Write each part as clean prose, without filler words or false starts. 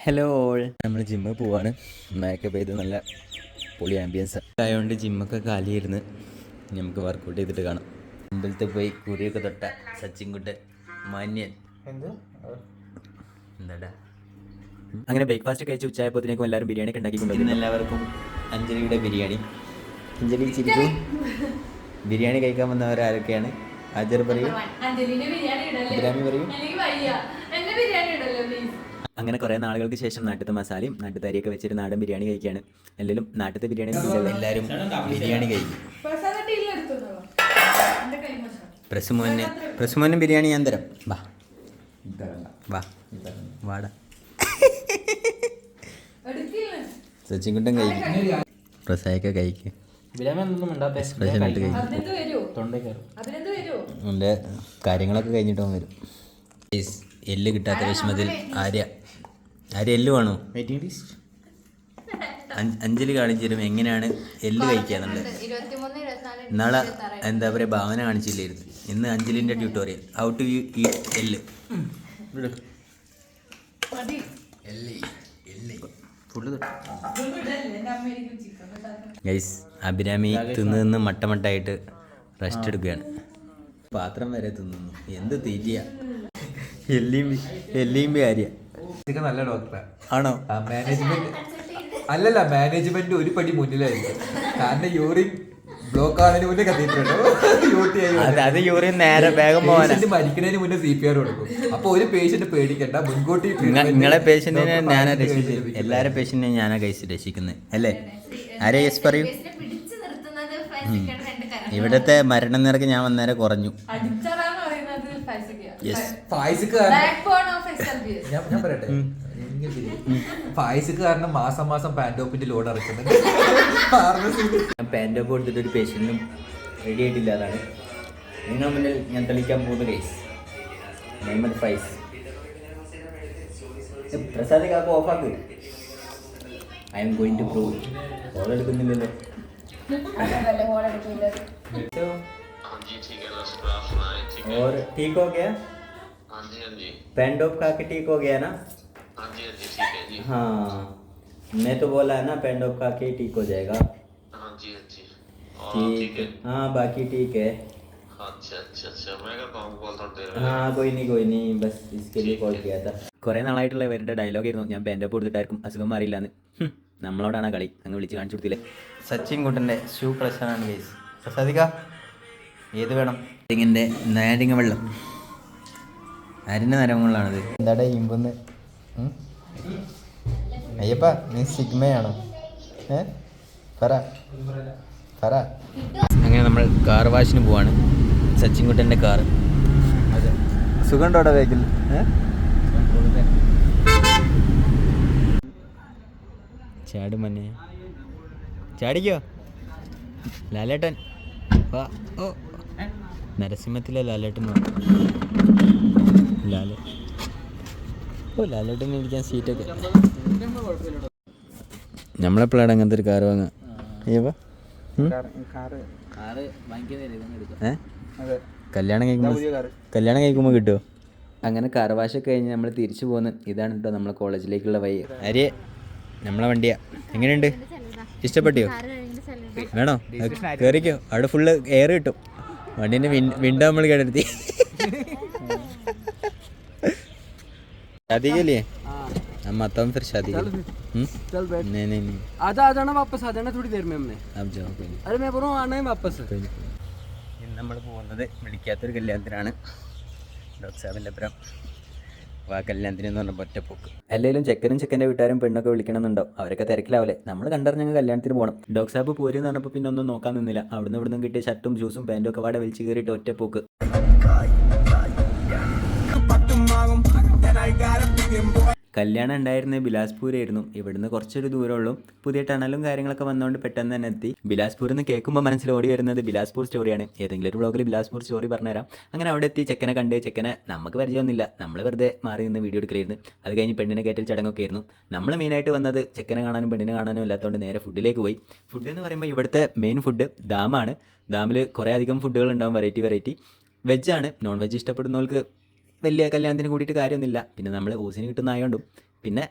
Hello all, നമ്മൾ ജിമ്മിൽ പോവാണ്. മേക്കപ്പ് ചെയ്ത് നല്ല പൊളി ആംബിയൻസ് ആയതുകൊണ്ട് ജിമ്മൊക്കെ കാലിയായിരുന്നു. നമുക്ക് വർക്കൗട്ട് ചെയ്തിട്ട് കാണാം. മുമ്പിലത്തെ പോയി കുറിയൊക്കെ തൊട്ട സച്ചിൻ കുട്ടൻ മാന്യൻ എന്താടാ. അങ്ങനെ ബ്രേക്ക്ഫാസ്റ്റ് കഴിച്ച് ഉച്ചയായപ്പോഴത്തേക്കും എല്ലാവരും ബിരിയാണി ഒക്കെ ഉണ്ടാക്കിക്കൊണ്ടിരിക്കുന്നു. എല്ലാവർക്കും അഞ്ജലിയുടെ ബിരിയാണി. അഞ്ജലി ചിരിക്കും. ബിരിയാണി കഴിക്കാൻ വന്നവർ ആരൊക്കെയാണ്? ഹാജർ പറയൂ, ബിരിയാണി പറയൂ. അങ്ങനെ കുറേ നാളുകൾക്ക് ശേഷം നാട്ടിലത്തെ മസാലയും നാട്ടിലത്തെ അരിയൊക്കെ വെച്ചിട്ട് നാടൻ ബിരിയാണി കഴിക്കുകയാണ്. എല്ലാവരും നാട്ടിലത്തെ ബിരിയാണി എല്ലാവരും ബിരിയാണി കഴിക്കും. പ്രസുമോനും ബിരിയാണി ഞാൻ തരാം. വാ വാ വാടാ. സച്ചിൻ കുട്ടൻ കഴിക്കും, പ്രസായൊക്കെ കഴിക്കും. അവൻ്റെ കാര്യങ്ങളൊക്കെ കഴിഞ്ഞിട്ട് അവൻ വരും. എല്ല് കിട്ടാത്ത വിഷമത്തിൽ ആര്യ എല്ല് വേണോ? അഞ്ജലി കാണിച്ചു തരും എങ്ങനെയാണ് എല്ല് കഴിക്കാന്നുള്ളത്. നാളെ എന്താ പറയുക, ഭാവന കാണിച്ചില്ലായിരുന്നു. ഇന്ന് അഞ്ജലിൻ്റെ ട്യൂട്ടോറിയൽ ഹൗ ടു ഈറ്റ് എല്ല്. ഗൈസ്, അഭിരാമി തിന്ന് മട്ടമട്ടായിട്ട് റെസ്റ്റ് എടുക്കുകയാണ്. പാത്രം വരെ തിന്നുന്നു. എന്ത് തീറ്റിയ. എല്ലിയും ആര്യ നല്ല ഡോക്ടറാണ്. ആണോ? മാനേജ്മെന്റ് അല്ലല്ല, മാനേജ്മെന്റ് ഒരു പടി മുന്നിലായിരിക്കും. കാരണം യൂറിൻ ബ്ലോക്ക് ആവുന്നതിന് മുന്നേ കത്തിയിട്ടുണ്ട്. അത് യൂറിൻ നേരെ വേഗം പോകാൻ മരിക്കുന്നതിന് മുന്നേ CPR കൊടുക്കും. അപ്പൊ ഒരു പേഷ്യന്റ് പേടിക്കണ്ട, മുൻകൂട്ടി. നിങ്ങളെ പേഷ്യന്റിനെ ഞാനാ രക്ഷിച്ചത്. എല്ലാരും പേഷ്യന്റിനെ ഞാനാ കഴിച്ച് രക്ഷിക്കുന്നത് അല്ലേ? ആരെ യെസ് പറയൂ. ഇവിടത്തെ മരണം നിരക്ക് ഞാൻ വന്നേരം കുറഞ്ഞു. ഞാൻ പറയട്ടെ, ഫായിസ്ക്ക് കാരണം മാസം മാസം പാൻഡോപ്പിന്റെ ലോഡ് ഇറക്കുന്നത്. പാൻഡോപ്പ് കൊടുത്തിട്ട് ഒരു പേഷ്യന്റിനും റെഡി ആയിട്ടില്ല. അതാണ് നിങ്ങൾ മുന്നിൽ ഞാൻ തെളിയിക്കാൻ പോകുന്ന കേസ്. മുഹമ്മദ് ഫൈസ്. പ്രസാദ് കാക്ക് ഓഫാക്ക്. I am going to prove. Call എടുക്കുന്നില്ലല്ലോ. और ठीक हो गया? हाँ जी पेंडोप खा के ठीक हो गया ना? हाँ जी ठीक है जी। हाँ, मैं तो बोला है ना पेंडोप खा के ठीक हो जाएगा। हाँ जी ठीक है। हाँ बाकी ठीक है। अच्छा मैं करता हूँ कॉल थोड़ी देर में। हाँ कोई नहीं, बस इसके लिए कॉल किया था. കുറേ നാളായിട്ടുള്ള ഇവരുടെ ഡയലോഗ് ആയിരുന്നു ഞാൻ പെൻഡോപ്പ് കൊടുത്തിട്ടായിരിക്കും അസുഖം മാറിയില്ലാന്ന്. നമ്മളോടാണ് കളി. അങ്ങ് വിളിച്ച് കാണിച്ചു കൊടുത്തില്ലേ. സച്ചിൻ കുട്ടൻ്റെ ഷൂ പ്രശ്നമാണ് കേസ്. പ്രസാദിക ഏത് വേണം? ഇതിൻ്റെ നാരങ്ങ വെള്ളം. അരിൻ്റെ നരമുള്ളാണിത്. എന്താടാ ഇമ്പൊന്ന്? അയ്യപ്പ നീ സിഗ്മയാണോ? പറ. അങ്ങനെ നമ്മൾ കാർ വാഷിന് പോവാണ്. സച്ചിൻ കുട്ടൻ്റെ കാർ. അതെ, സുഖമുണ്ടോ അവിടെ വെഹിക്കിൾ? ചാടും മന്നെ, ചാടിക്കോ ലാലേട്ടൻ. ഓ നരസിംഹത്തിലെ ലാലേട്ടൻ. ലാലേട്ടൻ ഇരിക്കാൻ സീറ്റൊക്കെ. നമ്മളെപ്പോഴാണ് അങ്ങനത്തെ ഒരു കാർ വാങ്ങുക? കല്യാണം കഴിക്കുമ്പോൾ കിട്ടുമോ? അങ്ങനെ കാർ വാഷൊക്കെ കഴിഞ്ഞ് നമ്മൾ തിരിച്ചു പോകുന്നു. ഇതാണ് കേട്ടോ നമ്മളെ കോളേജിലേക്കുള്ള വഴി. ആര്യ നമ്മളെ വണ്ടിയാ. എങ്ങനെയുണ്ട്? ഇഷ്ടപ്പെട്ടിയോ? വേണോ? കയറിക്കോ. അവിടെ ഫുള്ള് എയർ കിട്ടും. വണ്ടീൻ്റെ വിൻഡോ നമ്മൾ കേടെടുത്തി. शादी के लिए हम आता हूँ फिर शादी के लिए. नहीं आ जाना वापस आ जाना थोड़ी देर में. हमने आप जाओ. कोई नहीं. अरे मैं बोल रहा हूँ आना है वापस. ഇന്ന് നമ്മൾ പോകുന്നത് വിളിക്കാത്തൊരു കല്യാണത്തിനാണ്. ഡോക്ടർ സാബിൻ്റെ അപ്പുറം ആ കല്യാണത്തിന് എന്ന് പറഞ്ഞപ്പോൾ ഒറ്റപ്പോക്ക്. അല്ലെങ്കിലും ചെക്കനും ചെക്കൻ്റെ വീട്ടുകാരും പെണ്ണൊക്കെ വിളിക്കണമെന്നുണ്ടാവും. അവരൊക്കെ തിരക്കിലാവല്ലേ. നമ്മൾ കണ്ടറിഞ്ഞ കല്യാണത്തിന് പോകണം. ഡോക്ടർ സാബ് പോരും എന്ന് പറഞ്ഞപ്പോൾ പിന്നെ ഒന്നും നോക്കാൻ നിന്നില്ല. അവിടുന്ന് ഇവിടുന്ന് കിട്ടിയ ഷർട്ടും ജ്യൂസും പാൻറ്റും ഒക്കെ വാടെ വലിച്ച് കയറിയിട്ട് ഒറ്റപ്പോക്ക്. കല്യാണം ഉണ്ടായിരുന്നത് ബിലാസ്പൂരായിരുന്നു. ഇവിടുന്ന് കുറച്ചൊരു ദൂരമുള്ളൂ. പുതിയ ടണലും കാര്യങ്ങളൊക്കെ വന്നുകൊണ്ട് പെട്ടെന്ന് തന്നെ എത്തി. ബിലാസ്പൂർ എന്ന് കേൾക്കുമ്പോൾ മനസ്സിൽ ഓടി വരുന്നത് ബിലാസ്പൂർ സ്റ്റോറിയാണ്. ഏതെങ്കിലും ഒരു വ്ളോഗിൽ ബിലാസ്പൂർ സ്റ്റോറി പറഞ്ഞുതരാം. അങ്ങനെ അവിടെ എത്തി ചെക്കനെ കണ്ട്. ചെക്കനെ നമുക്ക് പരിചയമൊന്നുമില്ല. നമ്മൾ വെറുതെ മാറി നിന്ന് വീഡിയോ എടുക്കലായിരുന്നു. അത് കഴിഞ്ഞ് പെണ്ണിനെ കയറ്റൽ ചടങ്ങൊക്കെ ആയിരുന്നു. നമ്മൾ മെയിനായിട്ട് വന്നത് ചെക്കനെ കാണാനും പെണ്ണിനെ കാണാനും ഇല്ലാത്തതുകൊണ്ട് നേരെ ഫുഡിലേക്ക് പോയി. ഫുഡ് എന്ന് പറയുമ്പോൾ ഇവിടുത്തെ മെയിൻ ഫുഡ് ദാമാണ്. ദാമിൽ കുറേ അധികം ഫുഡുകൾ ഉണ്ടാവും. വെറൈറ്റി വെജാണ്. നോൺ വെജ് ഇഷ്ടപ്പെടുന്നവർക്ക് വലിയ കല്യാണത്തിന് കൂടിയിട്ട് കാര്യമൊന്നുമില്ല. പിന്നെ നമ്മൾ ഓസിന് കിട്ടുന്ന ആയതുകൊണ്ടും പിന്നെ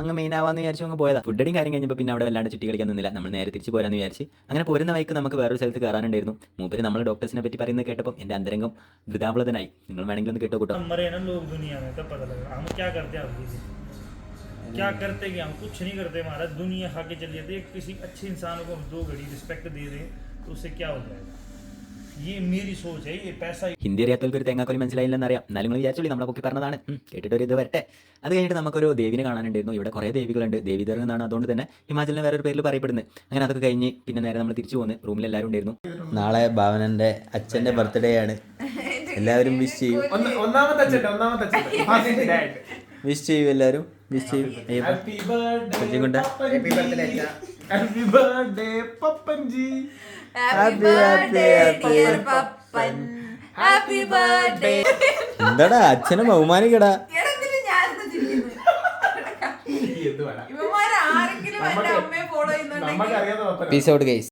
അങ്ങ് മെയിൻ ആവാന്ന് വിചാരിച്ചു അങ്ങ് പോയതാ. ഫുഡടിയും കാര്യം കഴിഞ്ഞപ്പോൾ പിന്നെ അവിടെ വല്ലാണ്ട് ചുറ്റി കളിക്കാൻ നിന്നില്ല. നമ്മൾ നേരെ തിരിച്ച് പോരാന്ന് വിചാരിച്ച് അങ്ങനെ പോരുന്ന വഴിക്ക് നമുക്ക് വേറൊരു സ്ഥലത്ത് കയറാനുണ്ടായിരുന്നു. മൂപ്പര് നമ്മൾ ഡോക്ടേഴ്സിനെ പറ്റി പറയുന്നത് കേട്ടപ്പോൾ എൻ്റെ അന്തരംഗം വൃതാപുലതനായി. നിങ്ങൾ വേണമെങ്കിൽ ഒന്ന് കേട്ടോ കൂട്ടോ. मरे ना लोग दुनिया में तब पता लगा हम क्या करते हैं। आप क्या करते कि हम कुछ नहीं करते। हमारा दुनिया खा के चलिए थे। किसी अच्छे इंसान को हम 2 घड़ी रिस्पेक्ट दे दें तो उससे क्या हो जाएगा। ये मेरी सोच है। ये पैसा ഹിന്ദി അറിയാത്തവർക്ക് ഒരു തേങ്ങാക്കൊലി മനസ്സിലായില്ലെന്നറിയാം. എന്നാലും നിങ്ങൾ വിചാരിച്ചോളി നമ്മളെ പൊക്കി പറഞ്ഞതാണ്. കേട്ടിട്ടൊരു ഇത് വരട്ടെ. അത് കഴിഞ്ഞിട്ട് നമുക്കൊരു ദേവിനെ കാണാനുണ്ടായിരുന്നു. ഇവിടെ കുറേ ദേവികളുണ്ട്. ദേവീധർ എന്നാണ് അതുകൊണ്ട് തന്നെ ഹിമാചലിനെ വേറൊരു പേരിൽ പറയപ്പെടുന്നത്. അങ്ങനെ അതൊക്കെ കഴിഞ്ഞ് പിന്നെ നേരെ നമ്മൾ തിരിച്ചു പോകുന്നു. റൂമിൽ എല്ലാവരും ഉണ്ടായിരുന്നു. നാളെ ഭാവനൻ്റെ അച്ഛൻ്റെ ബർത്ത്ഡേ ആണ്. എല്ലാവരും വിഷ് ചെയ്യും. വിഷ് ചെയ്യും എല്ലാവരും വിഷ് ചെയ്യും. എന്താടാ അച്ഛനെ ബഹുമാനിക്കടാ. ഇവന്മാരാരെങ്കിലും എന്റെ അമ്മയെ ഫോളോ ചെയ്യുന്നുണ്ടെങ്കിൽ പീസ് ഔട്ട് ഗൈസ്.